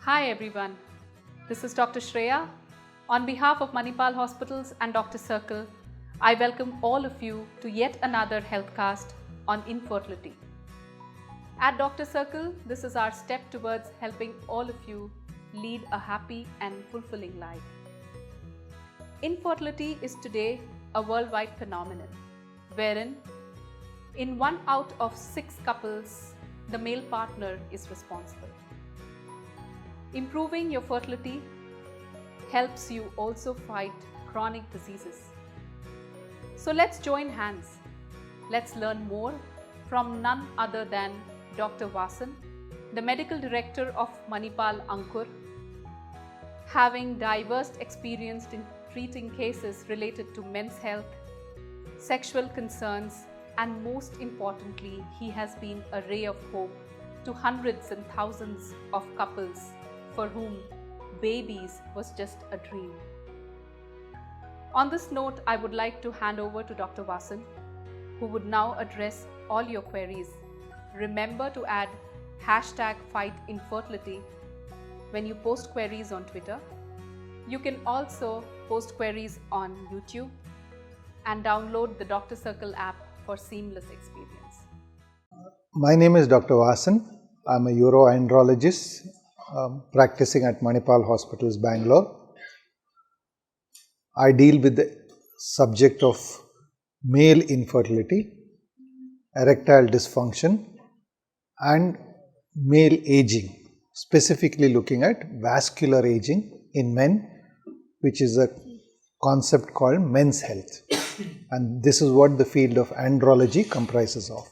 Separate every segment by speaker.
Speaker 1: Hi everyone, this is Dr. Shreya. On behalf of Manipal Hospitals and Dr. Circle, I welcome all of you to yet another Healthcast on infertility. At Dr. Circle, this is our step towards helping all of you lead a happy and fulfilling life. Infertility is today a worldwide phenomenon, wherein in 1 out of 6 couples, the male partner is responsible. Improving your fertility helps you also fight chronic diseases. So let's join hands. Let's learn more from none other than Dr. Vasan, the Medical Director of Manipal Ankur, having diverse experience in treating cases related to men's health, sexual concerns, and most importantly, he has been a ray of hope to hundreds and thousands of couples for whom babies was just a dream. On this note, I would like to hand over to Dr. Vasan, who would now address all your queries. Remember to add #FightInfertility when you post queries on Twitter. You can also post queries on YouTube and download the Dr. Circle app for seamless experience.
Speaker 2: My name is Dr. Vasan. I'm a uro-andrologist practicing at Manipal Hospitals, Bangalore. I deal with the subject of male infertility, erectile dysfunction, and male aging, specifically looking at vascular aging in men, which is a concept called men's health. And this is what the field of andrology comprises of.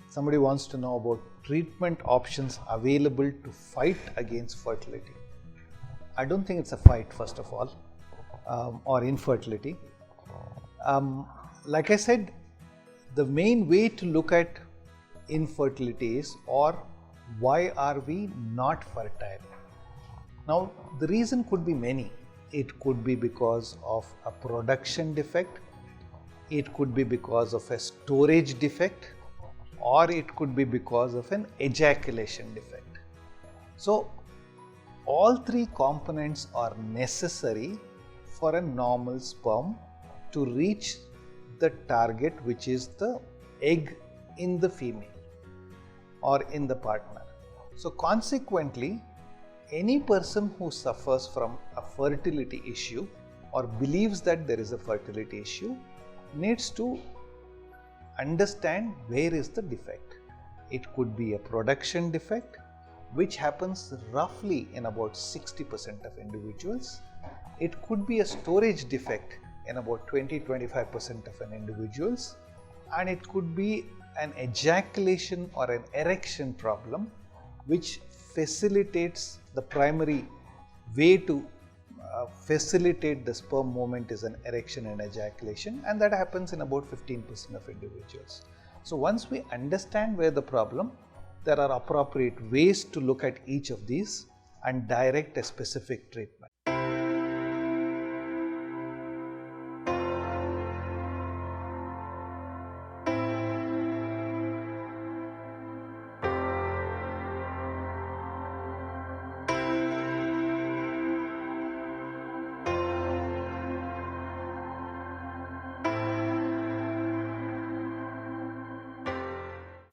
Speaker 2: Somebody wants to know about treatment options available to fight against fertility. I don't think it's a fight, first of all, or infertility. Like I said, the main way to look at infertility is, or why are we not fertile? Now, the reason could be many. It could be because of a production defect, it could be because of a storage defect, or it could be because of an ejaculation defect. So, all three components are necessary for a normal sperm to reach the target, which is the egg in the female or in the partner. So, consequently, any person who suffers from a fertility issue or believes that there is a fertility issue needs to understand where is the defect. It could be a production defect, which happens roughly in about 60% of individuals. It could be a storage defect in about 20-25% of individuals, and it could be an ejaculation or an erection problem, which facilitates the primary way to facilitate the sperm movement is an erection and ejaculation, and that happens in about 15% of individuals. So once we understand where the problem, there are appropriate ways to look at each of these and direct a specific treatment.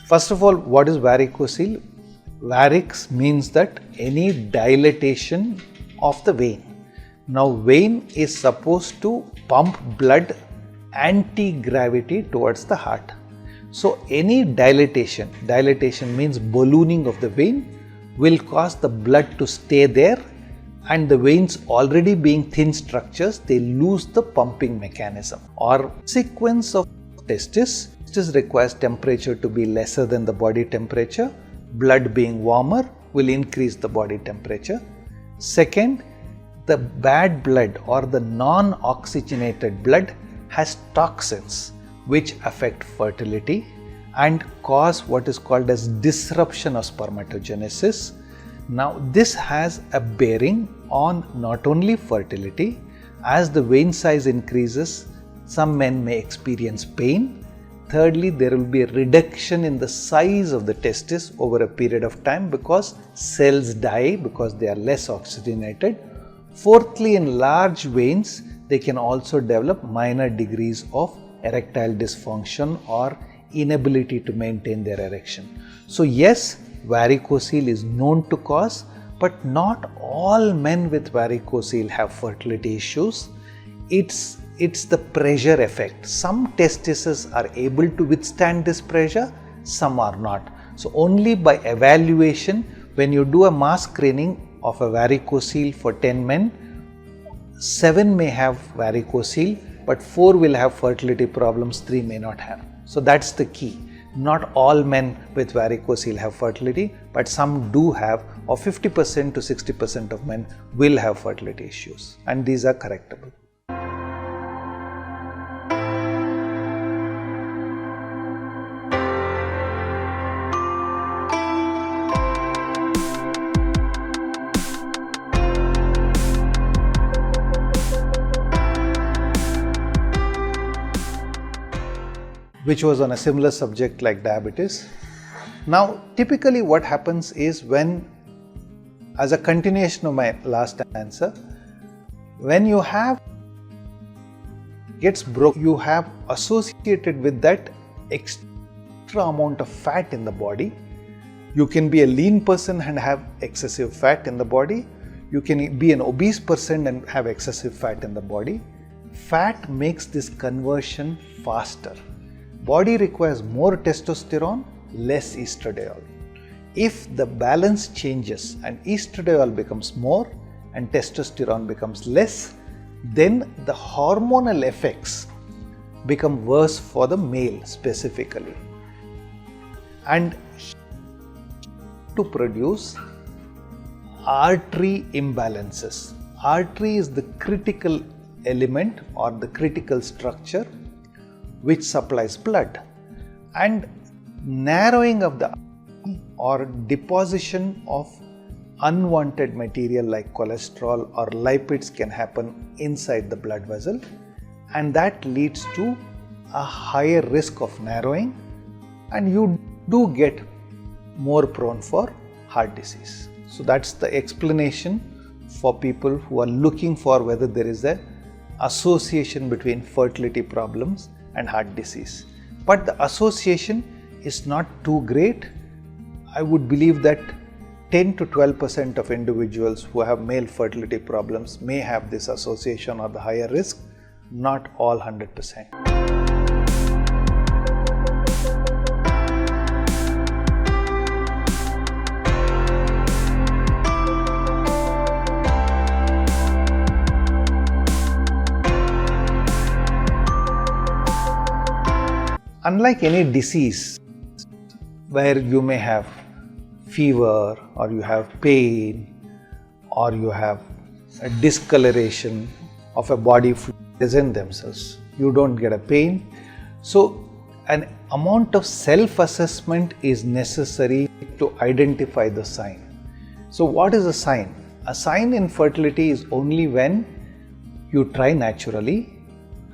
Speaker 2: First of all, what is varicocele? Varix means that any dilatation of the vein. Now, vein is supposed to pump blood anti-gravity towards the heart. So, any dilatation means ballooning of the vein, will cause the blood to stay there and the veins already being thin structures, they lose the pumping mechanism. Or sequence of testis requires temperature to be lesser than the body temperature. Blood being warmer will increase the body temperature. Second, the bad blood or the non-oxygenated blood has toxins which affect fertility and cause what is called as disruption of spermatogenesis. Now this has a bearing on not only fertility. As the vein size increases, some men may experience pain. Thirdly, there will be a reduction in the size of the testis over a period of time because cells die because they are less oxygenated. Fourthly, in large veins, they can also develop minor degrees of erectile dysfunction or inability to maintain their erection. So yes, varicocele is known to cause, but not all men with varicocele have fertility issues. It's the pressure effect. Some testes are able to withstand this pressure, some are not. So only by evaluation, when you do a mass screening of a varicocele for 10 men, 7 may have varicocele, but 4 will have fertility problems, 3 may not have. So that's the key. Not all men with varicocele have fertility, but some do have, or 50% to 60% of men will have fertility issues, and these are correctable. Which was on a similar subject like diabetes. Now, typically what happens is when, as a continuation of my last answer, when you have gets broke, you have associated with that extra amount of fat in the body. You can be a lean person and have excessive fat in the body. You can be an obese person and have excessive fat in the body. Fat makes this conversion faster. Body requires more testosterone, less estradiol. If the balance changes and estradiol becomes more and testosterone becomes less, then the hormonal effects become worse for the male specifically. And to produce artery imbalances. Artery is the critical element or the critical structure which supplies blood, and narrowing of the artery or deposition of unwanted material like cholesterol or lipids can happen inside the blood vessel, and that leads to a higher risk of narrowing, and you do get more prone for heart disease. So that's the explanation for people who are looking for whether there is a association between fertility problems and heart disease. But the association is not too great. I would believe that 10 to 12% of individuals who have male fertility problems may have this association or the higher risk, not all 100%. Unlike any disease where you may have fever or you have pain or you have a discoloration of a body fluid present themselves, you don't get a pain. So an amount of self-assessment is necessary to identify the sign. So what is a sign? A sign in fertility is only when you try naturally,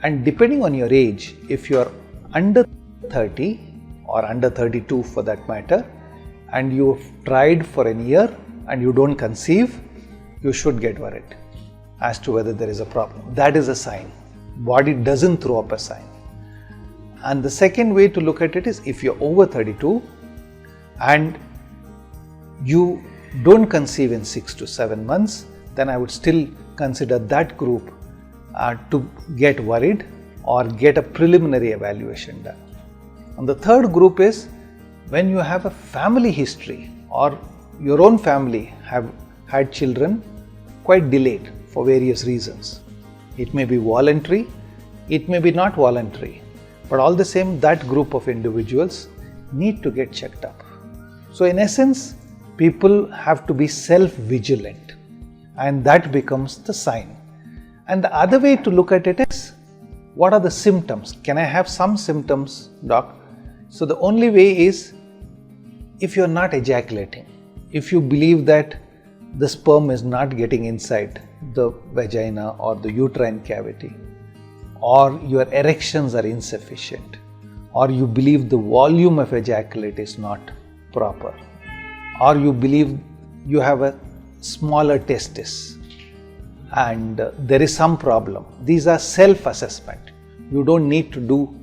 Speaker 2: and depending on your age, if you are under 30 or under 32 for that matter, and you've tried for a year and you don't conceive, you should get worried as to whether there is a problem. That is a sign. Body doesn't throw up a sign. And the second way to look at it is if you're over 32 and you don't conceive in 6 to 7 months, then I would still consider that group to get worried or get a preliminary evaluation done. And the third group is when you have a family history or your own family have had children quite delayed for various reasons. It may be voluntary, it may be not voluntary, but all the same, that group of individuals need to get checked up. So in essence, people have to be self-vigilant, and that becomes the sign. And the other way to look at it is, what are the symptoms? Can I have some symptoms, doc? So the only way is, if you're not ejaculating, if you believe that the sperm is not getting inside the vagina or the uterine cavity, or your erections are insufficient, or you believe the volume of ejaculate is not proper, or you believe you have a smaller testis and there is some problem. These are self-assessment. You don't need to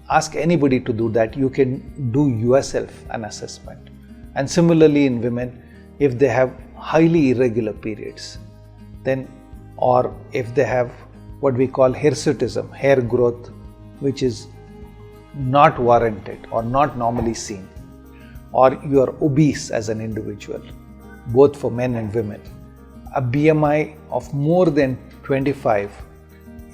Speaker 2: ask anybody to do that. You can do yourself an assessment. And similarly in women, if they have highly irregular periods, then, or if they have what we call hirsutism, hair growth, which is not warranted or not normally seen, or you are obese as an individual, both for men and women, a BMI of more than 25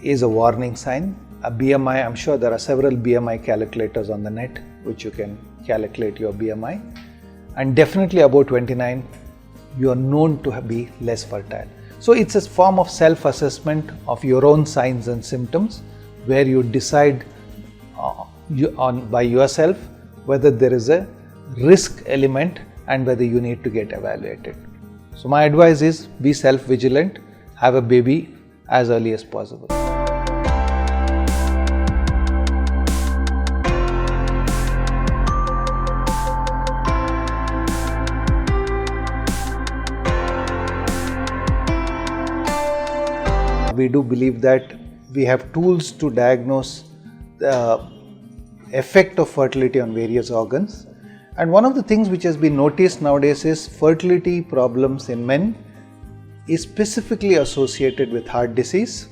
Speaker 2: is a warning sign. A BMI, I'm sure there are several BMI calculators on the net which you can calculate your BMI, and definitely above 29 you are known to be less fertile. So it's a form of self-assessment of your own signs and symptoms, where you decide by yourself whether there is a risk element and whether you need to get evaluated. So my advice is, be self-vigilant, have a baby as early as possible. We do believe that we have tools to diagnose the effect of fertility on various organs. And one of the things which has been noticed nowadays is fertility problems in men is specifically associated with heart disease,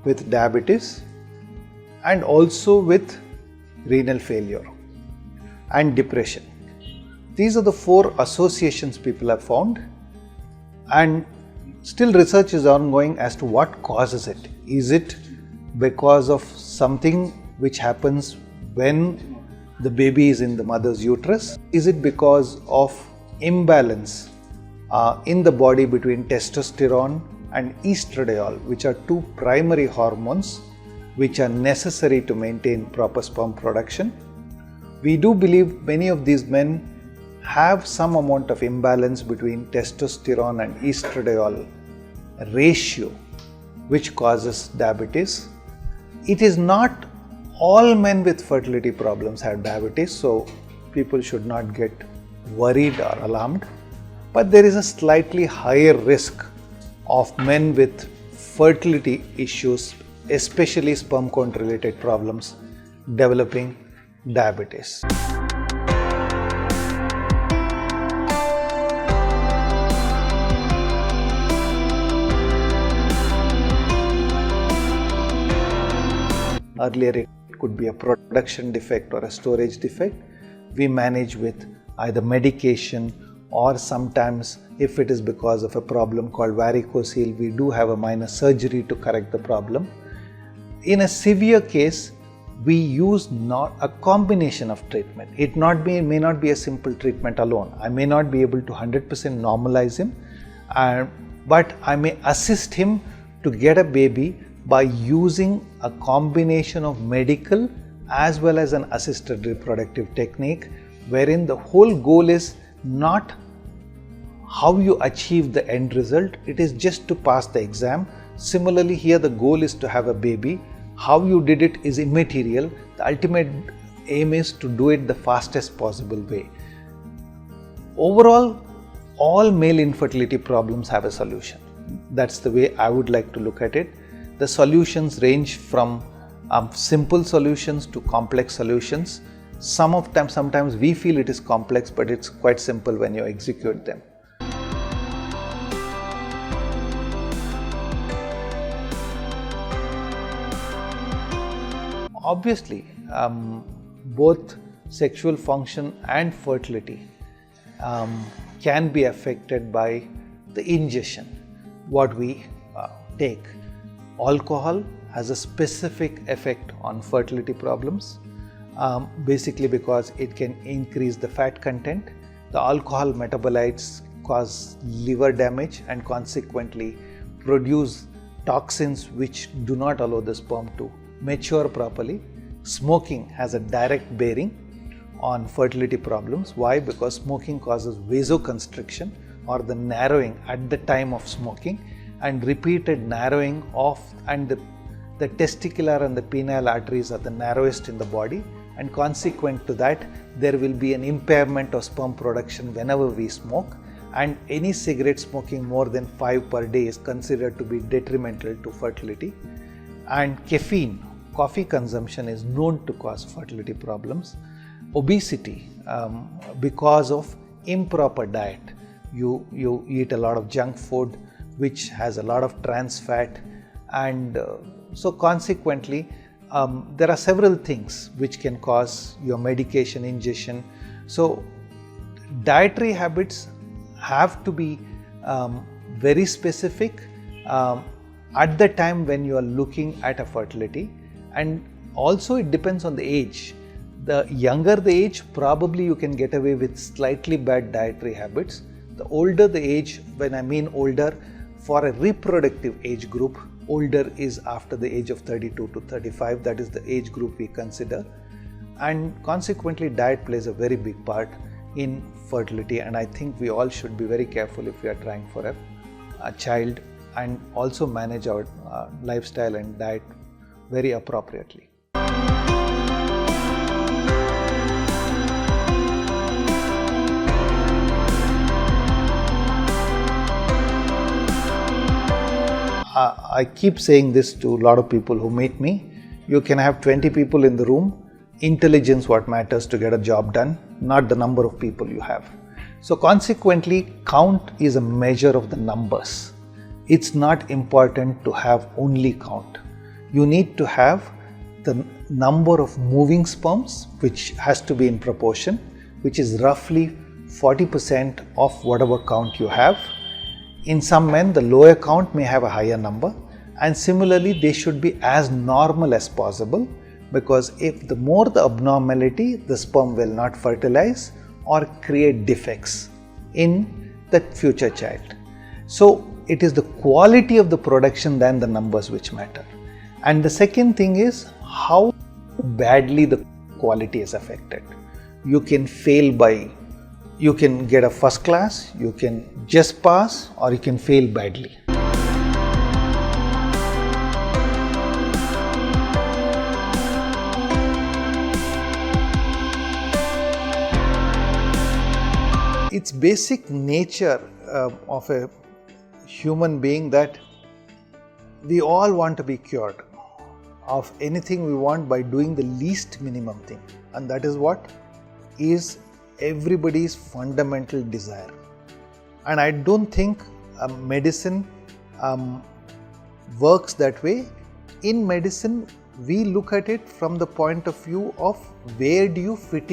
Speaker 2: with diabetes, and also with renal failure and depression. These are the 4 associations people have found, and still research is ongoing as to what causes it. Is it because of something which happens when the baby is in the mother's uterus? Is it because of imbalance in the body between testosterone and estradiol, which are 2 primary hormones which are necessary to maintain proper sperm production? We do believe many of these men have some amount of imbalance between testosterone and estradiol ratio, which causes diabetes. It is not all men with fertility problems have diabetes, so people should not get worried or alarmed. But there is a slightly higher risk of men with fertility issues, especially sperm count related problems, developing diabetes. Earlier it could be a production defect or a storage defect. We manage with either medication, or sometimes if it is because of a problem called varicocele, we do have a minor surgery to correct the problem. In a severe case, we use a combination of treatment. It may not be a simple treatment alone. I may not be able to 100% normalize him, but I may assist him to get a baby by using a combination of medical as well as an assisted reproductive technique, wherein the whole goal is not how you achieve the end result, it is just to pass the exam. Similarly, here the goal is to have a baby. How you did it is immaterial. The ultimate aim is to do it the fastest possible way. Overall, all male infertility problems have a solution. That's the way I would like to look at it. The solutions range from simple solutions to complex solutions. Sometimes we feel it is complex, but it's quite simple when you execute them. Obviously, both sexual function and fertility can be affected by the ingestion. what we take. Alcohol has a specific effect on fertility problems, basically because it can increase the fat content. The alcohol metabolites cause liver damage and consequently produce toxins which do not allow the sperm to mature properly. Smoking has a direct bearing on fertility problems. Why? Because smoking causes vasoconstriction, or the narrowing at the time of smoking, and repeated narrowing of, and the testicular and the penile arteries are the narrowest in the body, and consequent to that there will be an impairment of sperm production whenever we smoke, and any cigarette smoking more than 5 per day is considered to be detrimental to fertility. And caffeine, coffee consumption is known to cause fertility problems. Obesity, because of improper diet. You eat a lot of junk food which has a lot of trans fat, and so consequently there are several things which can cause your medication ingestion. So dietary habits have to be very specific at the time when you are looking at a fertility, and also it depends on the age. The younger the age, probably you can get away with slightly bad dietary habits. The older the age, when I mean older, for a reproductive age group, older is after the age of 32 to 35, that is the age group we consider. And consequently diet plays a very big part in fertility, and I think we all should be very careful if we are trying for a child, and also manage our lifestyle and diet very appropriately. I keep saying this to a lot of people who meet me. You can have 20 people in the room. Intelligence what matters to get a job done, not the number of people you have. So consequently, count is a measure of the numbers. It's not important to have only count. You need to have the number of moving sperms, which has to be in proportion, which is roughly 40% of whatever count you have. In some men, the lower count may have a higher number, and similarly they should be as normal as possible, because if the more the abnormality, the sperm will not fertilize or create defects in the future child. So it is the quality of the production than the numbers which matter. And the second thing is how badly the quality is affected. You can fail by, you can get a first class, you can just pass, or you can fail badly. It's basic nature of a human being that we all want to be cured of anything we want by doing the least minimum thing, and that is what is everybody's fundamental desire. And I don't think medicine works that way. In medicine, we look at it from the point of view of where do you fit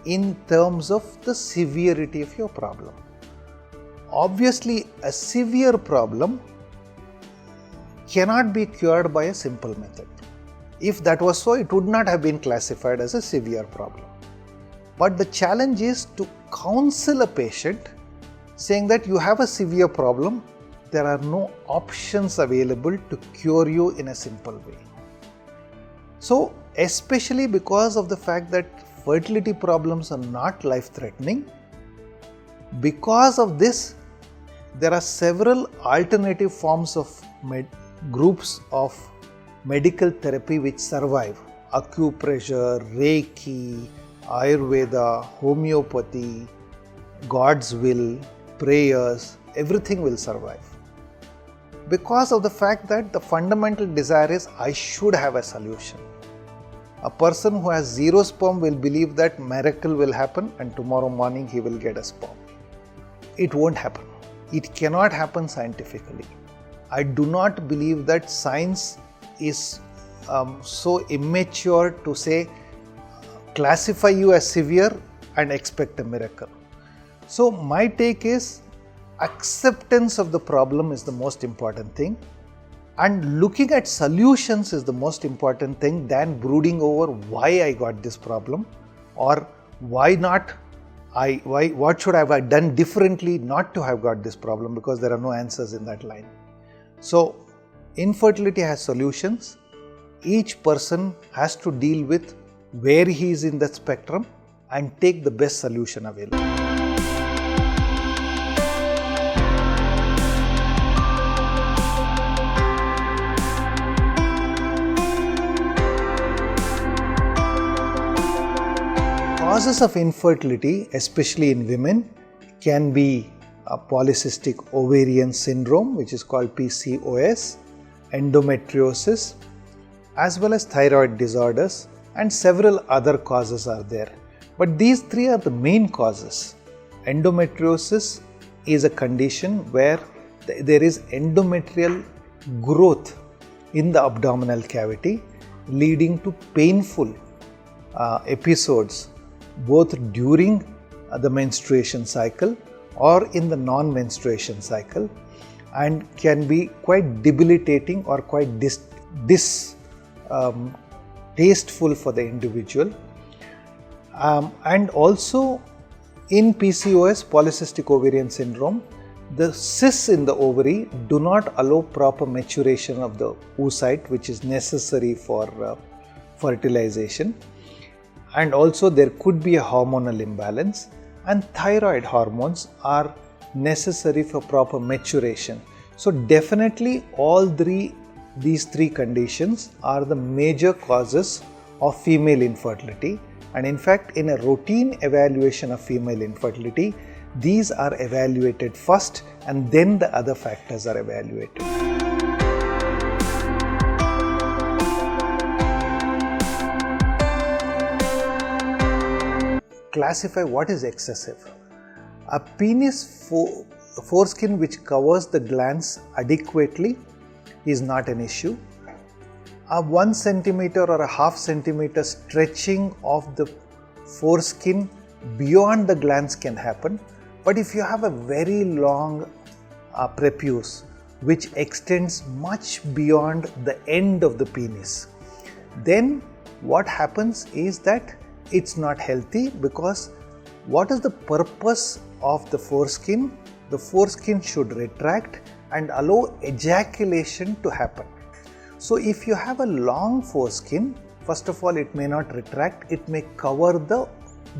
Speaker 2: in terms of the severity of your problem. Obviously, a severe problem cannot be cured by a simple method. If that was so, it would not have been classified as a severe problem. But the challenge is to counsel a patient saying that you have a severe problem, there are no options available to cure you in a simple way. So, especially because of the fact that fertility problems are not life-threatening, because of this, there are several alternative forms of groups of medical therapy which survive. Acupressure, Reiki, Ayurveda, homeopathy, God's will, prayers, everything will survive. Because of the fact that the fundamental desire is I should have a solution. A person who has zero sperm will believe that miracle will happen and tomorrow morning he will get a sperm. It won't happen. It cannot happen scientifically. I do not believe that science is so immature to say classify you as severe and expect a miracle. So my take is acceptance of the problem is the most important thing, and looking at solutions is the most important thing than brooding over why I got this problem, or what should I have done differently not to have got this problem, because there are no answers in that line. So infertility has solutions. Each person has to deal with where he is in that spectrum and take the best solution available. Causes of infertility, especially in women, can be a polycystic ovarian syndrome, which is called PCOS, endometriosis, as well as thyroid disorders, and several other causes are there. But these three are the main causes. Endometriosis is a condition where there is endometrial growth in the abdominal cavity, leading to painful episodes both during the menstruation cycle or in the non-menstruation cycle, and can be quite debilitating or quite distasteful for the individual. And also in PCOS, polycystic ovarian syndrome, the cysts in the ovary do not allow proper maturation of the oocyte, which is necessary for fertilization. And also there could be a hormonal imbalance, and thyroid hormones are necessary for proper maturation. So definitely these three conditions are the major causes of female infertility, and in fact in a routine evaluation of female infertility, these are evaluated first and then the other factors are evaluated. Classify what is excessive. A penis foreskin which covers the glands adequately is not an issue. A 1 centimeter or a half centimeter stretching of the foreskin beyond the glands can happen. But if you have a very long prepuce which extends much beyond the end of the penis, then what happens is that it's not healthy, because what is the purpose of the foreskin? The foreskin should retract and allow ejaculation to happen. So if you have a long foreskin, first of all, it may not retract, it may cover the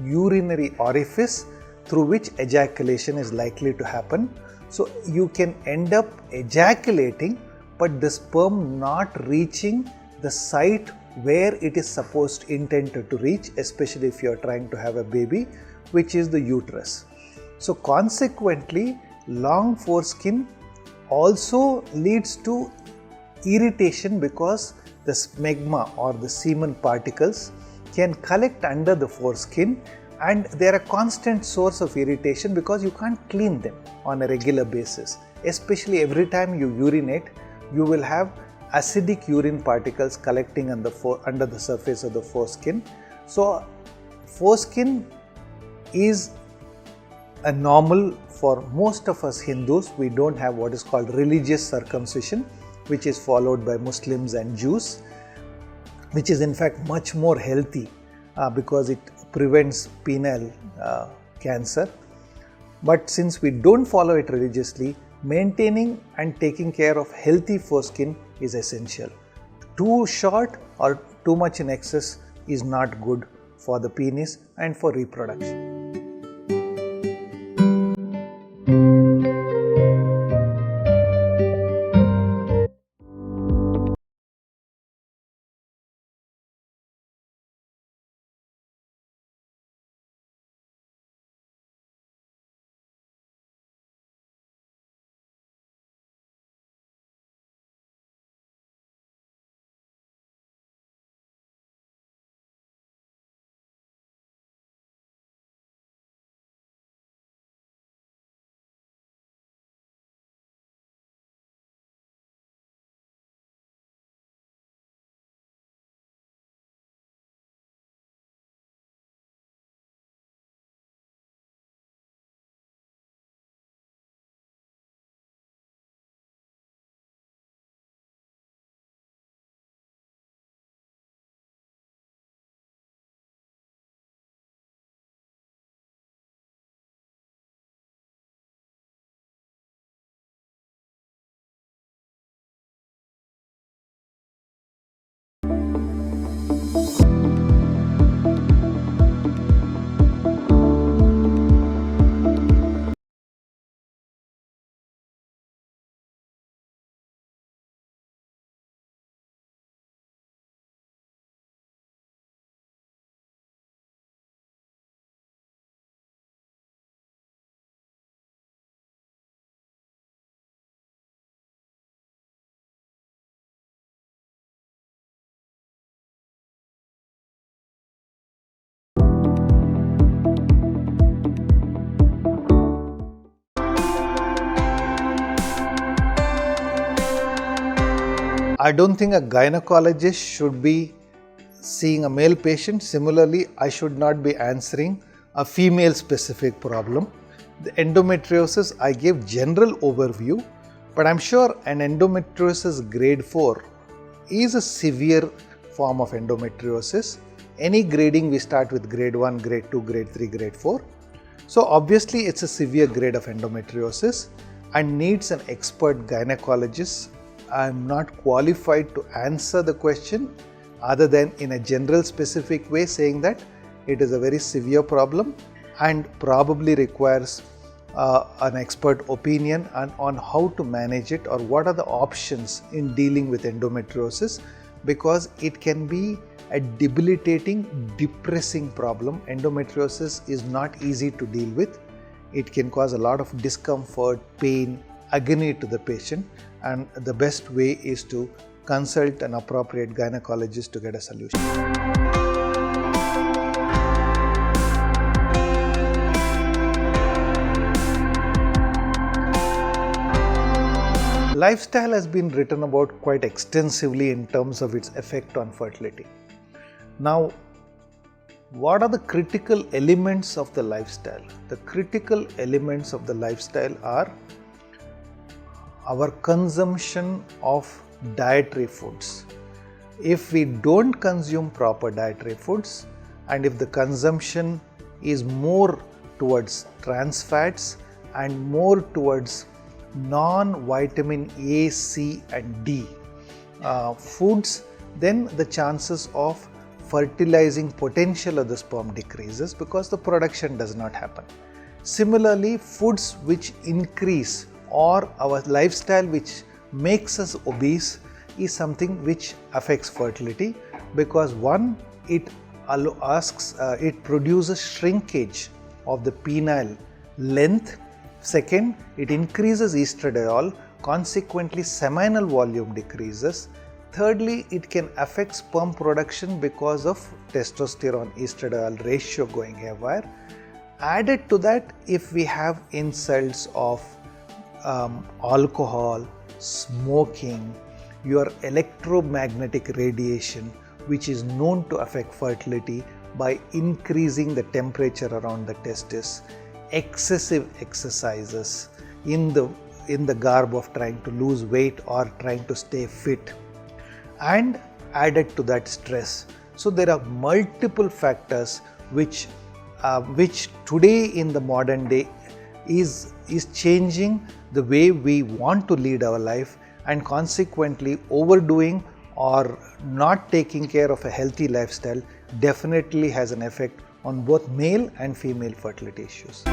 Speaker 2: urinary orifice through which ejaculation is likely to happen. So you can end up ejaculating, but the sperm not reaching the site where it is intended to reach, especially if you are trying to have a baby, which is the uterus. So consequently, long foreskin also leads to irritation, because the smegma or the semen particles can collect under the foreskin, and they are a constant source of irritation because you can't clean them on a regular basis. Especially every time you urinate, you will have acidic urine particles collecting under the surface of the foreskin. So foreskin is a normal for most of us Hindus. We don't have what is called religious circumcision, which is followed by Muslims and Jews, which is in fact much more healthy because it prevents penile cancer. But since we don't follow it religiously, maintaining and taking care of healthy foreskin is essential. Too short or too much in excess is not good for the penis and for reproduction. I don't think a gynecologist should be seeing a male patient. Similarly, I should not be answering a female specific problem. The endometriosis, I gave general overview, but I'm sure an endometriosis grade 4 is a severe form of endometriosis. Any grading, we start with grade 1, grade 2, grade 3, grade 4. So obviously it's a severe grade of endometriosis and needs an expert gynecologist. I'm not qualified to answer the question other than in a general specific way, saying that it is a very severe problem and probably requires an expert opinion on how to manage it or what are the options in dealing with endometriosis, because it can be a debilitating, depressing problem. Endometriosis is not easy to deal with. It can cause a lot of discomfort, pain, agony to the patient, and the best way is to consult an appropriate gynecologist to get a solution. Lifestyle has been written about quite extensively in terms of its effect on fertility. Now, what are the critical elements of the lifestyle? The critical elements of the lifestyle are our consumption of dietary foods. If we don't consume proper dietary foods, and if the consumption is more towards trans fats and more towards non-vitamin A, C and D foods, then the chances of fertilizing potential of the sperm decreases because the production does not happen. Similarly, foods which increase or our lifestyle which makes us obese is something which affects fertility, because one, it produces shrinkage of the penile length. Second, it increases estradiol, consequently seminal volume decreases. Thirdly, it can affect sperm production because of testosterone estradiol ratio going haywire. Added to that, if we have insults of alcohol, smoking, your electromagnetic radiation, which is known to affect fertility by increasing the temperature around the testis, excessive exercises in the garb of trying to lose weight or trying to stay fit, and added to that stress. So there are multiple factors which today in the modern day is changing the way we want to lead our life, and consequently overdoing or not taking care of a healthy lifestyle definitely has an effect on both male and female fertility issues.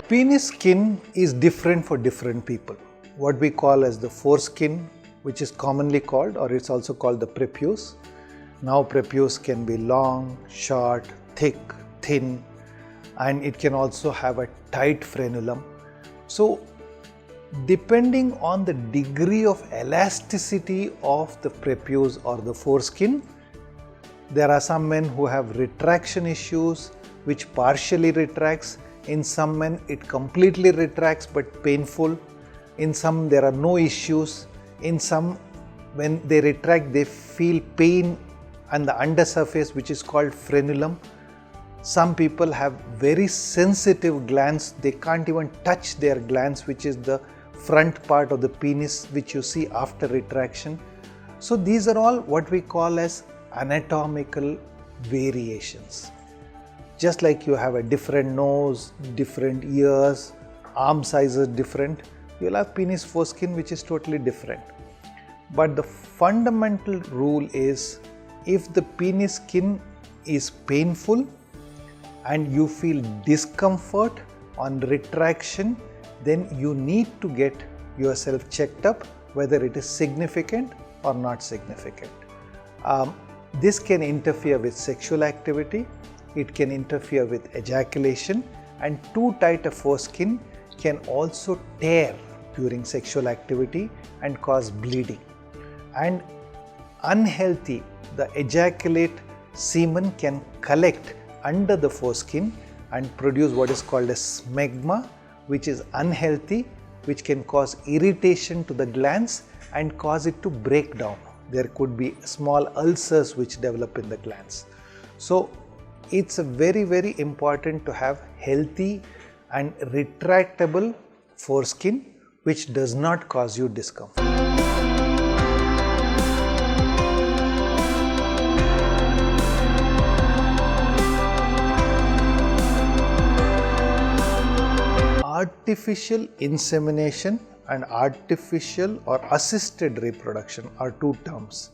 Speaker 2: Penis skin is different for different people. What we call as the foreskin, which is commonly called, or it's also called the prepuce. Now prepuce can be long, short, thick, thin, and it can also have a tight frenulum. So depending on the degree of elasticity of the prepuce or the foreskin, there are some men who have retraction issues which partially retracts. In some men it completely retracts but painful. In some there are no issues. In some, when they retract, they feel pain on the undersurface, which is called frenulum. Some people have very sensitive glands. They can't even touch their glands, which is the front part of the penis, which you see after retraction. So these are all what we call as anatomical variations. Just like you have a different nose, different ears, arm sizes different, you'll have penis foreskin which is totally different. But the fundamental rule is, if the penis skin is painful and you feel discomfort on retraction, then you need to get yourself checked up whether it is significant or not significant. This can interfere with sexual activity, it can interfere with ejaculation, and too tight a foreskin can also tear during sexual activity and cause bleeding. And unhealthy, the ejaculate semen can collect under the foreskin and produce what is called a smegma, which is unhealthy, which can cause irritation to the glands and cause it to break down. There could be small ulcers which develop in the glands. So it's very, very important to have healthy and retractable foreskin which does not cause you discomfort. Artificial insemination and artificial or assisted reproduction are two terms.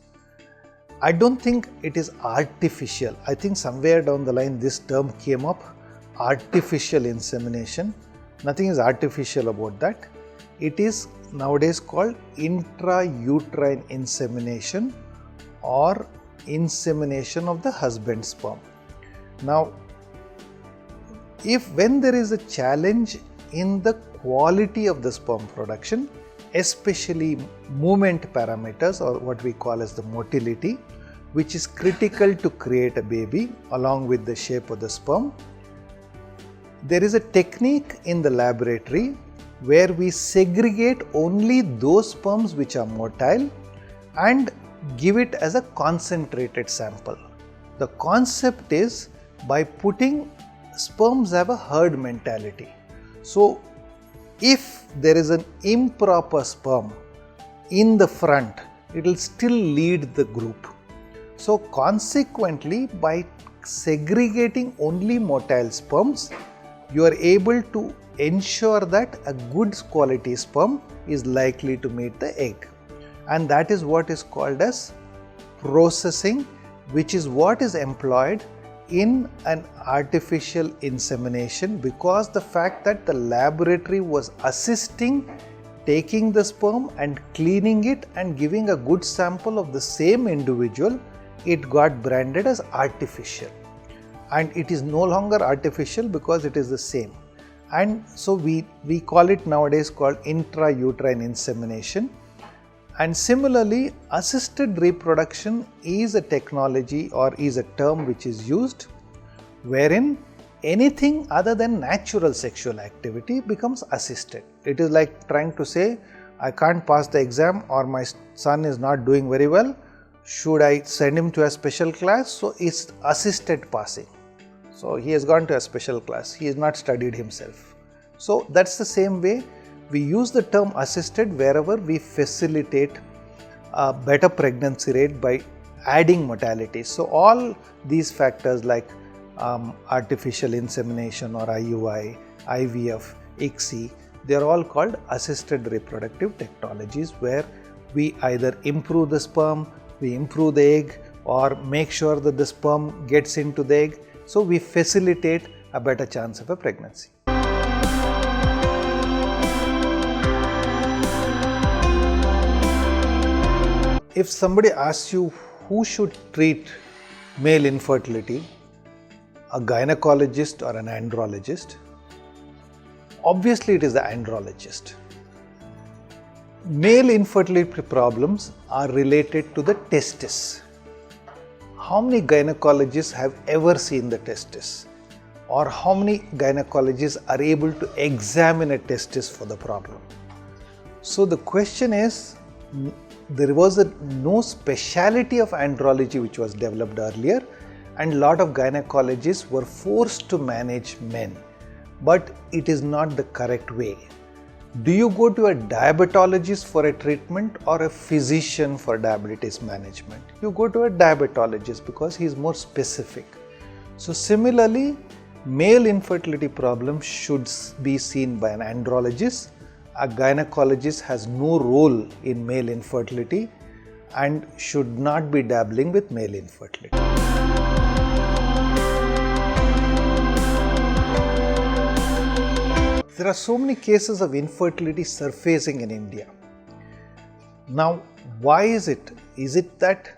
Speaker 2: I don't think it is artificial. I think somewhere down the line this term came up, artificial insemination. Nothing is artificial about that. It is nowadays called intrauterine insemination or insemination of the husband's sperm. Now, when there is a challenge in the quality of the sperm production, especially movement parameters or what we call as the motility, which is critical to create a baby along with the shape of the sperm, there is a technique in the laboratory where we segregate only those sperms which are motile and give it as a concentrated sample. The concept is by putting sperms have a herd mentality. So if there is an improper sperm in the front, it will still lead the group. So consequently, by segregating only motile sperms, you are able to ensure that a good quality sperm is likely to meet the egg. And that is what is called as processing, which is what is employed in an artificial insemination, because the fact that the laboratory was assisting taking the sperm and cleaning it and giving a good sample of the same individual, it got branded as artificial. And it is no longer artificial because it is the same. And so we call it nowadays called intrauterine insemination. And similarly, assisted reproduction is a technology or is a term which is used wherein anything other than natural sexual activity becomes assisted. It is like trying to say, I can't pass the exam or my son is not doing very well. Should I send him to a special class? So it's assisted passing. So he has gone to a special class. He has not studied himself. So that's the same way. We use the term assisted wherever we facilitate a better pregnancy rate by adding modalities. So all these factors like artificial insemination or IUI, IVF, ICSI, they are all called assisted reproductive technologies where we either improve the sperm, we improve the egg, or make sure that the sperm gets into the egg. So we facilitate a better chance of a pregnancy. If somebody asks you who should treat male infertility, a gynecologist or an andrologist, obviously it is the andrologist. Male infertility problems are related to the testis. How many gynecologists have ever seen the testis? Or how many gynecologists are able to examine a testis for the problem? So the question is, there was no speciality of andrology which was developed earlier, and a lot of gynecologists were forced to manage men. But it is not the correct way. Do you go to a diabetologist for a treatment or a physician for diabetes management? You go to a diabetologist because he is more specific. So similarly, male infertility problems should be seen by an andrologist. A gynecologist has no role in male infertility and should not be dabbling with male infertility. There are so many cases of infertility surfacing in India. Now, why is it? Is it that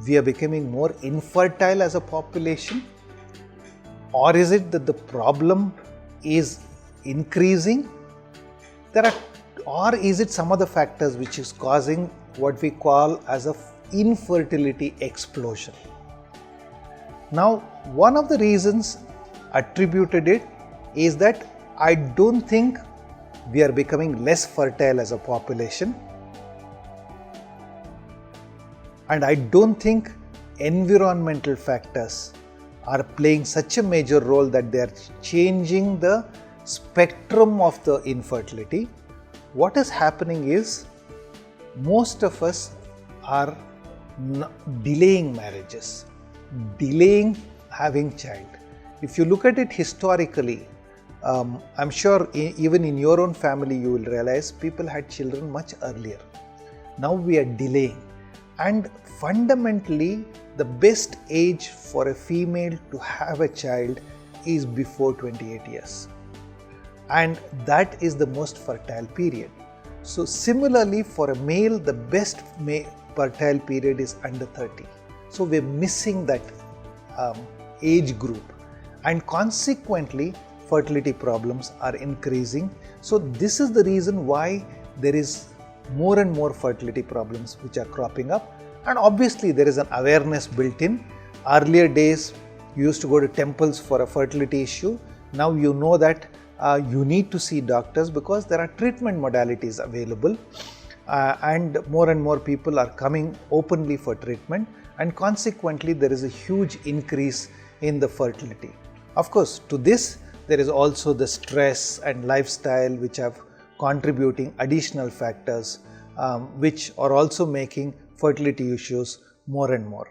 Speaker 2: we are becoming more infertile as a population? Or is it that the problem is increasing? Or is it some other factors which is causing what we call as a infertility explosion? Now, one of the reasons attributed it is that I don't think we are becoming less fertile as a population, and I don't think environmental factors are playing such a major role that they are changing the spectrum of the infertility. What is happening is most of us are delaying marriages, delaying having child. If you look at it historically, I'm sure even in your own family you will realize people had children much earlier. Now we are delaying, and fundamentally the best age for a female to have a child is before 28 years, and that is the most fertile period. So similarly for a male, the best fertile period is under 30. So we're missing that age group, and consequently fertility problems are increasing. So this is the reason why there is more and more fertility problems which are cropping up, and obviously there is an awareness built in. Earlier days you used to go to temples for a fertility issue. Now you know that you need to see doctors because there are treatment modalities available, and more people are coming openly for treatment, and consequently there is a huge increase in the fertility. Of course, to this there is also the stress and lifestyle which have contributing additional factors which are also making fertility issues more and more.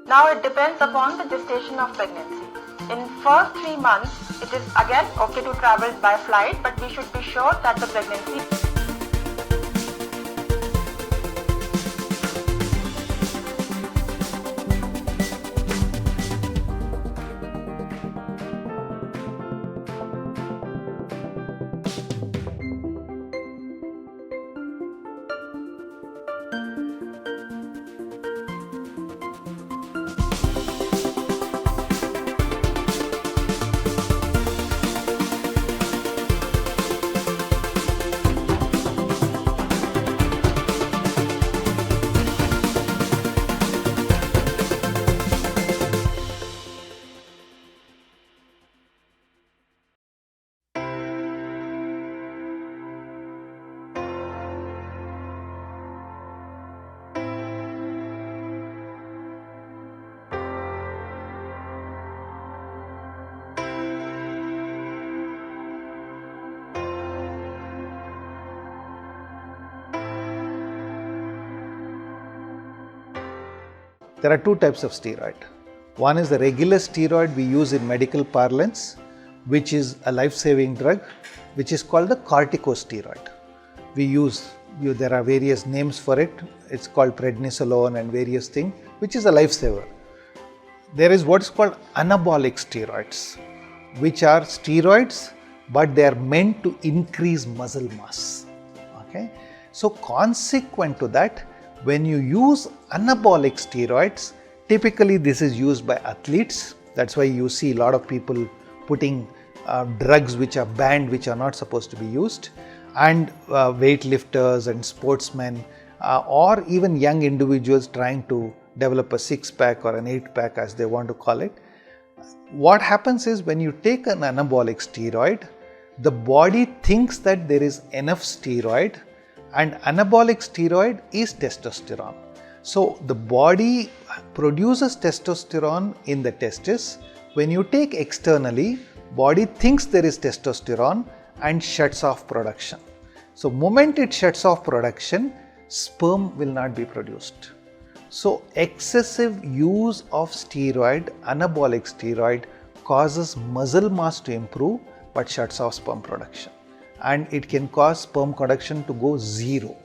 Speaker 3: Now it depends upon the gestation of pregnancy. In first 3 months, it is again okay to travel by flight, but we should be sure that the pregnancy
Speaker 2: There are two types of steroid. One is the regular steroid we use in medical parlance, which is a life-saving drug, which is called the corticosteroid. There are various names for it. It's called prednisolone and various things, which is a lifesaver. There is what is called anabolic steroids, which are steroids, but they are meant to increase muscle mass. Okay? So consequent to that, when you use anabolic steroids, typically this is used by athletes. That's why you see a lot of people putting drugs which are banned, which are not supposed to be used, and weightlifters and sportsmen, or even young individuals trying to develop a 6-pack or an 8-pack as they want to call it. What happens is when you take an anabolic steroid, the body thinks that there is enough steroid, and anabolic steroid is testosterone. So the body produces testosterone in the testis. When you take externally, body thinks there is testosterone and shuts off production. So moment it shuts off production, sperm will not be produced. So excessive use of steroid, anabolic steroid, causes muscle mass to improve but shuts off sperm production. and it can cause sperm production to go zero.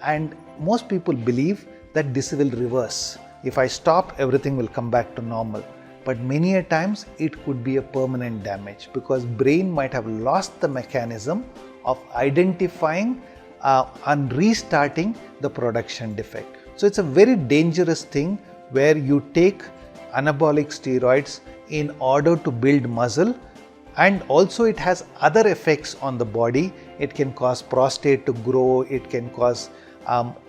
Speaker 2: And most people believe that this will reverse. If I stop, everything will come back to normal. But many a times it could be a permanent damage, because brain might have lost the mechanism of identifying and restarting the production defect. So it's a very dangerous thing where you take anabolic steroids in order to build muscle, and also it has other effects on the body. It can cause prostate to grow, it can cause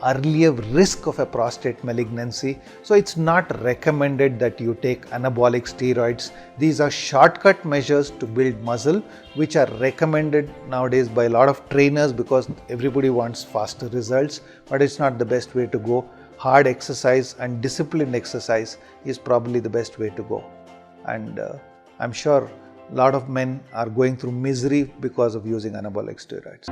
Speaker 2: earlier risk of a prostate malignancy. So it's not recommended that you take anabolic steroids. These are shortcut measures to build muscle, which are recommended nowadays by a lot of trainers because everybody wants faster results, but it's not the best way to go. Hard exercise and disciplined exercise is probably the best way to go. And I'm sure a lot of men are going through misery because of using anabolic steroids.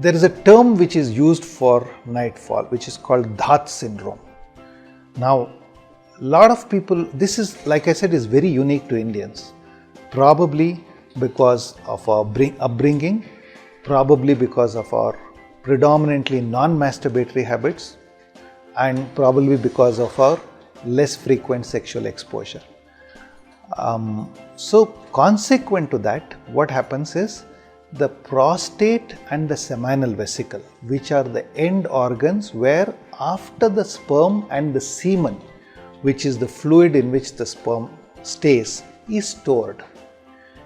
Speaker 2: There is a term which is used for nightfall, which is called Dhat syndrome. Now, a lot of people, this is, like I said, is very unique to Indians. Probably because of our upbringing, probably because of our predominantly non-masturbatory habits, and probably because of our less frequent sexual exposure. So consequent to that, what happens is, the prostate and the seminal vesicle, which are the end organs where after the sperm and the semen, which is the fluid in which the sperm stays, is stored.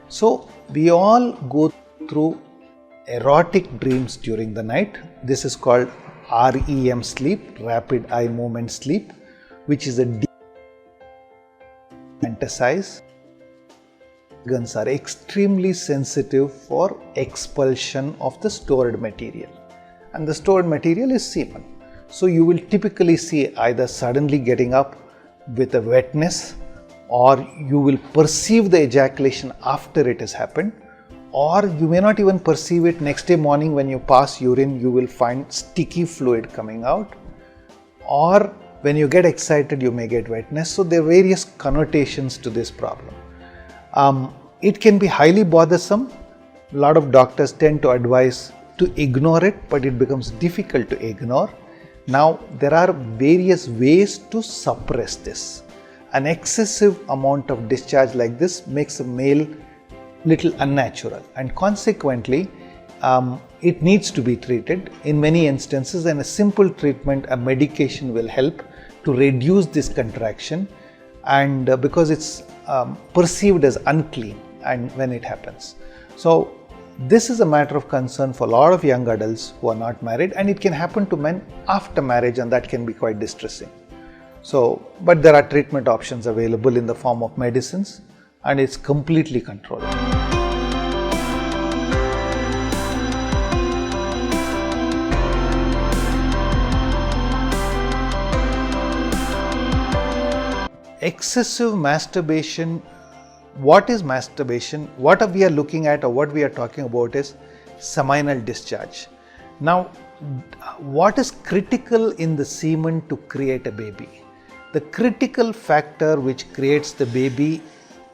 Speaker 2: So we all go through erotic dreams during the night. This is called REM sleep, rapid eye movement sleep, which is a deep fantasize. Organs are extremely sensitive for expulsion of the stored material, and the stored material is semen. So you will typically see either suddenly getting up with a wetness, or you will perceive the ejaculation after it has happened, or you may not even perceive it. Next day morning when you pass urine, you will find sticky fluid coming out, or when you get excited you may get wetness. So there are various connotations to this problem. It can be highly bothersome. A lot of doctors tend to advise to ignore it, but it becomes difficult to ignore. Now, there are various ways to suppress this. An excessive amount of discharge like this makes a male little unnatural, and consequently, it needs to be treated in many instances, and a simple treatment, a medication will help to reduce this contraction, and because it's perceived as unclean and when it happens. So this is a matter of concern for a lot of young adults who are not married, and it can happen to men after marriage, and that can be quite distressing. So, but there are treatment options available in the form of medicines, and it's completely controlled. Excessive masturbation. What is masturbation? What we are looking at, or what we are talking about, is seminal discharge. Now, what is critical in the semen to create a baby? The critical factor which creates the baby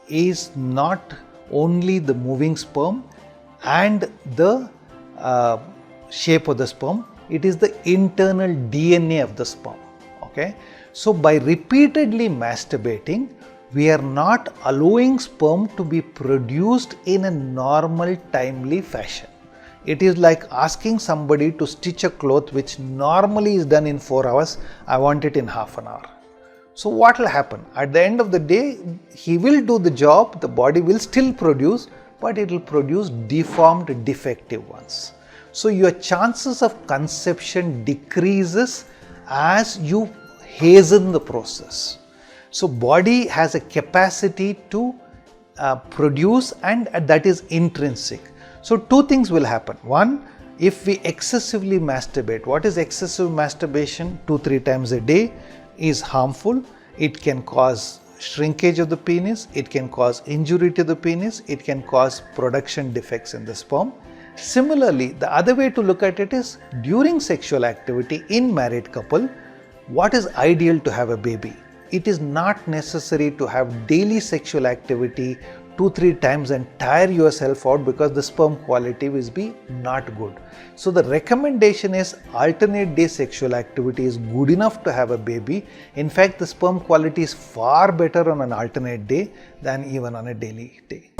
Speaker 2: is not only the moving sperm and the shape of the sperm, it is the internal DNA of the sperm. Okay? So by repeatedly masturbating, we are not allowing sperm to be produced in a normal, timely fashion. It is like asking somebody to stitch a cloth which normally is done in 4 hours. I want it in half an hour. So what will happen? At the end of the day, he will do the job, the body will still produce, but it will produce deformed, defective ones. So your chances of conception decreases as you hasten the process. So body has a capacity to produce, and that is intrinsic. So two things will happen. One, if we excessively masturbate, what is excessive masturbation? 2-3 times a day is harmful. It can cause shrinkage of the penis, it can cause injury to the penis, it can cause production defects in the sperm. Similarly, the other way to look at it is during sexual activity in married couple, what is ideal to have a baby? It is not necessary to have daily sexual activity 2-3 times and tire yourself out, because the sperm quality will be not good. So the recommendation is alternate day sexual activity is good enough to have a baby. In fact, the sperm quality is far better on an alternate day than even on a daily day.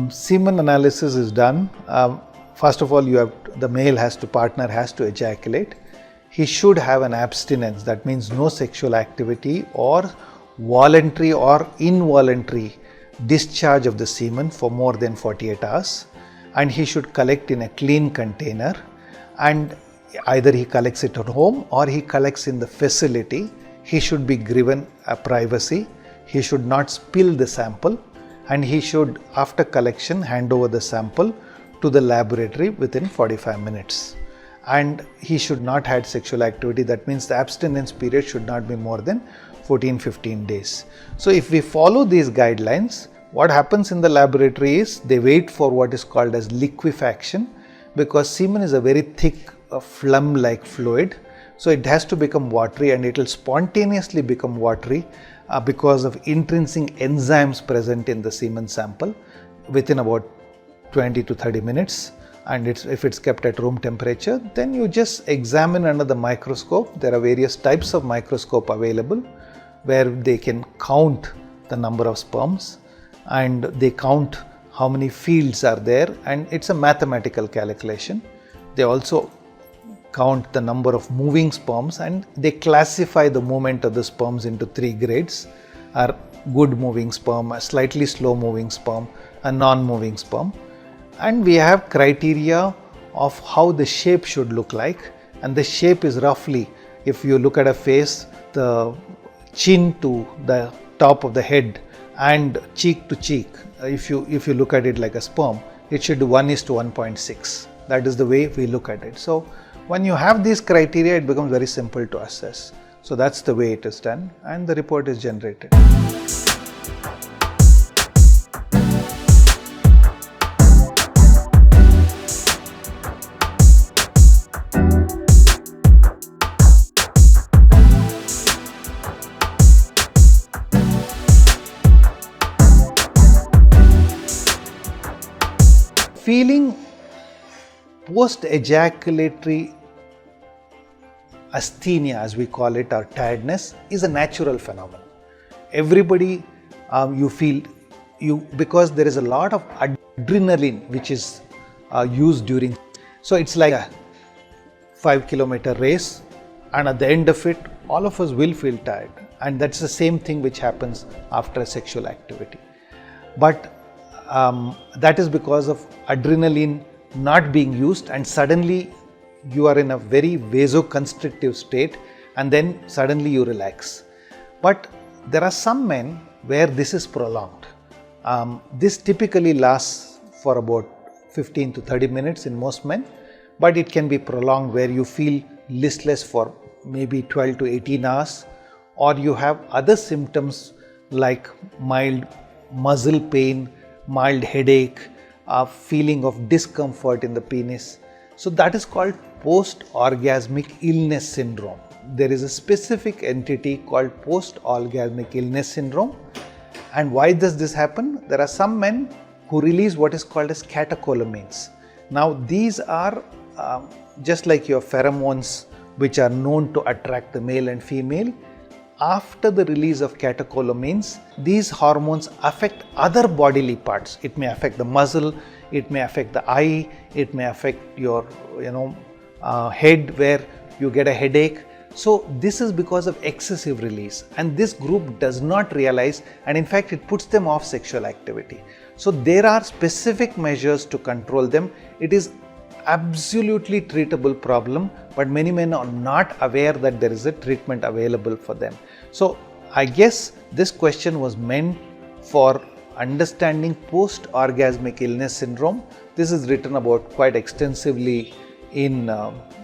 Speaker 2: Semen analysis is done. First of all, the partner has to ejaculate. He should have an abstinence, that means no sexual activity or voluntary or involuntary discharge of the semen for more than 48 hours, and he should collect in a clean container, and either he collects it at home or he collects in the facility. He should be given a privacy. He should not spill the sample, and he should, after collection, hand over the sample to the laboratory within 45 minutes. And he should not have sexual activity, that means the abstinence period should not be more than 14-15 days. So if we follow these guidelines, what happens in the laboratory is they wait for what is called as liquefaction, because semen is a very thick phlegm-like fluid. So it has to become watery, and it will spontaneously become watery because of intrinsic enzymes present in the semen sample within about 20 to 30 minutes. And if it's kept at room temperature, then you just examine under the microscope. There are various types of microscope available where they can count the number of sperms, and they count how many fields are there, and it's a mathematical calculation. They also count the number of moving sperms, and they classify the movement of the sperms into 3 grades: are good moving sperm, a slightly slow moving sperm, a non-moving sperm. And we have criteria of how the shape should look like, and the shape is roughly, if you look at a face, the chin to the top of the head and cheek to cheek, if you look at it like a sperm, it should be 1:1.6. That is the way we look at it. So when you have these criteria, it becomes very simple to assess. So that's the way it is done, and the report is generated. Feeling post-ejaculatory asthenia, as we call it, or tiredness, is a natural phenomenon. Everybody, you feel, because there is a lot of adrenaline which is used during. So it's like a 5-kilometer race, and at the end of it, all of us will feel tired, and that's the same thing which happens after sexual activity. But that is because of adrenaline not being used, and suddenly you are in a very vasoconstrictive state, and then suddenly you relax. But there are some men where this is prolonged. This typically lasts for about 15 to 30 minutes in most men, but it can be prolonged where you feel listless for maybe 12 to 18 hours, or you have other symptoms like mild muscle pain, mild headache, a feeling of discomfort in the penis. So that is called post-orgasmic illness syndrome. There is a specific entity called post-orgasmic illness syndrome. And why does this happen? There are some men who release what is called as catecholamines. Now these are just like your pheromones, which are known to attract the male and female. After the release of catecholamines, these hormones affect other bodily parts. It may affect the muscle, it may affect the eye, it may affect your head where you get a headache. So this is because of excessive release, and this group does not realize, and in fact it puts them off sexual activity. So there are specific measures to control them. It is absolutely treatable problem, but many men are not aware that there is a treatment available for them. So I guess this question was meant for understanding post-orgasmic illness syndrome. This is written about quite extensively in,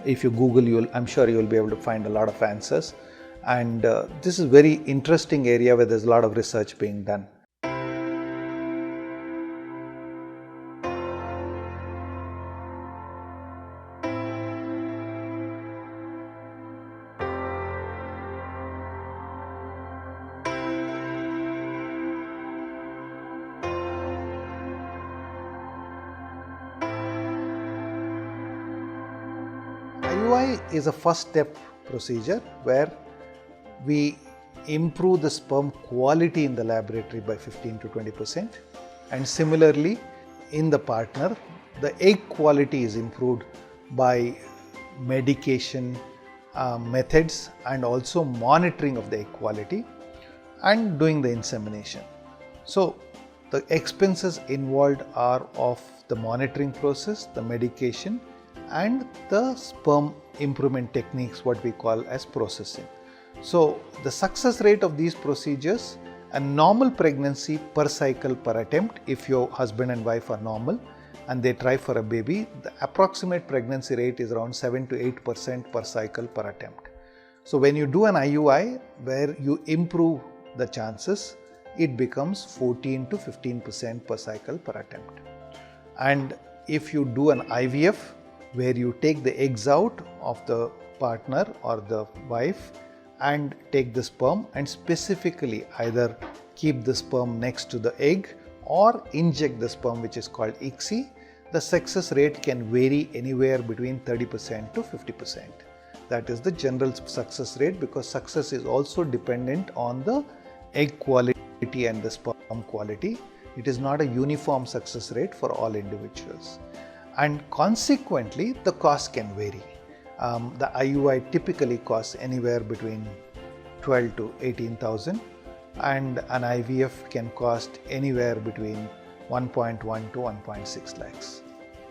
Speaker 2: if you Google, I'm sure you will be able to find a lot of answers. And this is very interesting area where there's a lot of research being done. IUI is a first step procedure where we improve the sperm quality in the laboratory by 15 to 20%, and similarly in the partner the egg quality is improved by medication methods and also monitoring of the egg quality and doing the insemination. So the expenses involved are of the monitoring process, the medication and the sperm improvement techniques, what we call as processing. So the success rate of these procedures, a normal pregnancy per cycle per attempt, if your husband and wife are normal and they try for a baby, the approximate pregnancy rate is around 7 to 8% per cycle per attempt. So when you do an IUI where you improve the chances, it becomes 14 to 15% per cycle per attempt. And if you do an IVF where you take the eggs out of the partner or the wife and take the sperm and specifically either keep the sperm next to the egg or inject the sperm, which is called ICSI, the success rate can vary anywhere between 30% to 50%. That is the general success rate, because success is also dependent on the egg quality and the sperm quality. It is not a uniform success rate for all individuals. And consequently, the cost can vary. The IUI typically costs anywhere between 12 to 18,000, and an IVF can cost anywhere between 1.1 to 1.6 lakhs.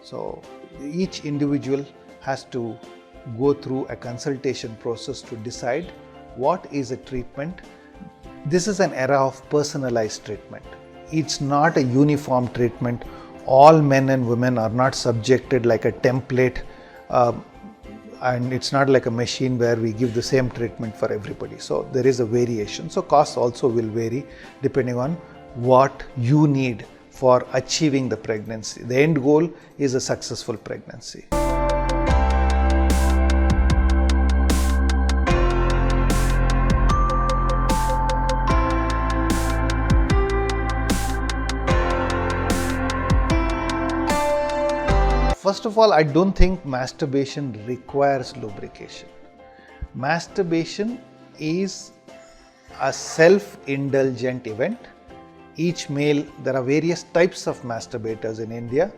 Speaker 2: So each individual has to go through a consultation process to decide what is a treatment. This is an era of personalized treatment. It's not a uniform treatment. All men and women are not subjected like a template, and it's not like a machine where we give the same treatment for everybody. So there is a variation. So costs also will vary depending on what you need for achieving the pregnancy. The end goal is a successful pregnancy. First of all, I don't think masturbation requires lubrication. Masturbation is a self-indulgent event. Each male, there are various types of masturbators in India.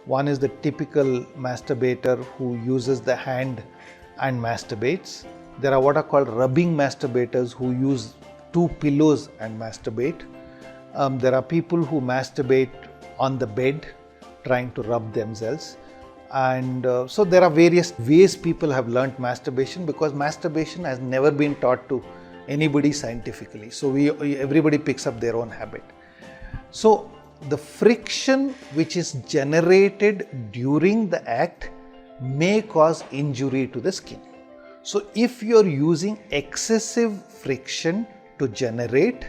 Speaker 2: One is the typical masturbator who uses the hand and masturbates. There are what are called rubbing masturbators who use two pillows and masturbate. There are people who masturbate on the bed trying to rub themselves. And so there are various ways people have learnt masturbation, because masturbation has never been taught to anybody scientifically. So everybody picks up their own habit. So the friction which is generated during the act may cause injury to the skin. So if you're using excessive friction to generate,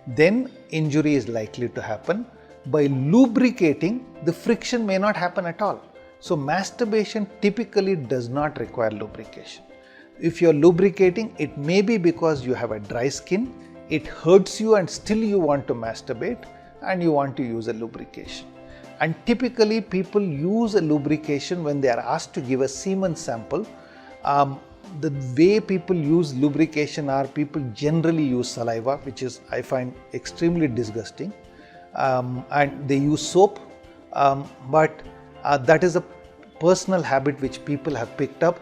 Speaker 2: then injury is likely to happen. By lubricating, the friction may not happen at all. So masturbation typically does not require lubrication. If you're lubricating, it may be because you have a dry skin, it hurts you and still you want to masturbate and you want to use a lubrication. And typically people use a lubrication when they are asked to give a semen sample. The way people use lubrication are people generally use saliva, which is I find extremely disgusting, and they use soap, but that is a personal habit which people have picked up.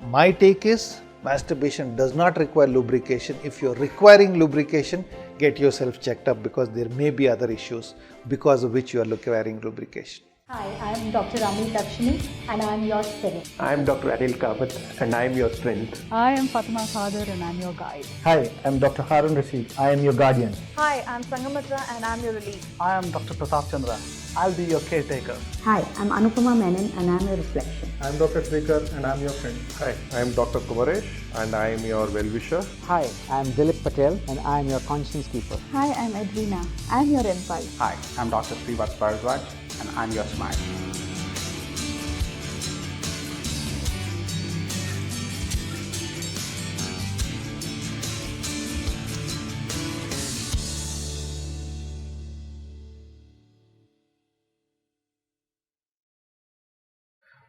Speaker 2: My take is masturbation does not require lubrication. If you're requiring lubrication, get yourself checked up, because there may be other issues because of which you are requiring lubrication.
Speaker 4: Hi, I am Dr. Ramli Dakshini and I am your spirit.
Speaker 5: I am Dr. Anil Kawat and I am your strength.
Speaker 6: I am Fatima Khader and I am your guide.
Speaker 7: Hi, I am Dr. Harun Rashid. I am your guardian.
Speaker 8: Hi, I'm Sangamatra and I'm your relief.
Speaker 9: I am Dr. Pratap Chandra. I'll be your caretaker.
Speaker 10: Hi, I'm Anupama Menon and I'm your reflection.
Speaker 11: I am Dr. Srikar and I am your friend.
Speaker 12: Hi, I am Dr. Kumaresh and I am your well-wisher.
Speaker 13: Hi, I am Dilip Patel and I am your conscience keeper.
Speaker 14: Hi, I'm Edwina. I'm your impulse.
Speaker 15: Hi, I'm Dr. Srivat Bharadwaj and I'm your smile.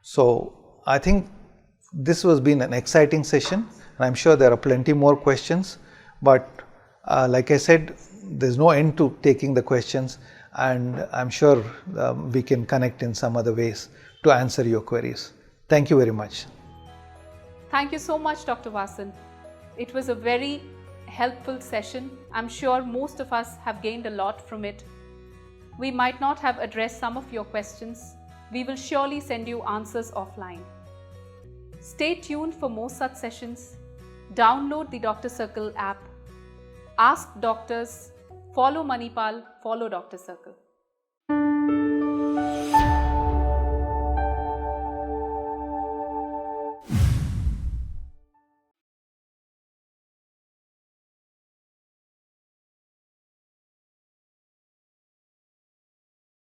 Speaker 2: So I think this has been an exciting session, and I'm sure there are plenty more questions, but like I said, there's no end to taking the questions, and I'm sure we can connect in some other ways to answer your queries. Thank you very much.
Speaker 1: Thank you so much, Dr. Vasan. It was a very helpful session. I'm sure most of us have gained a lot from it. We might not have addressed some of your questions. We will surely send you answers offline. Stay tuned for more such sessions. Download the Dr. Circle app. Ask doctors. Follow Manipal. Follow Dr. Circle.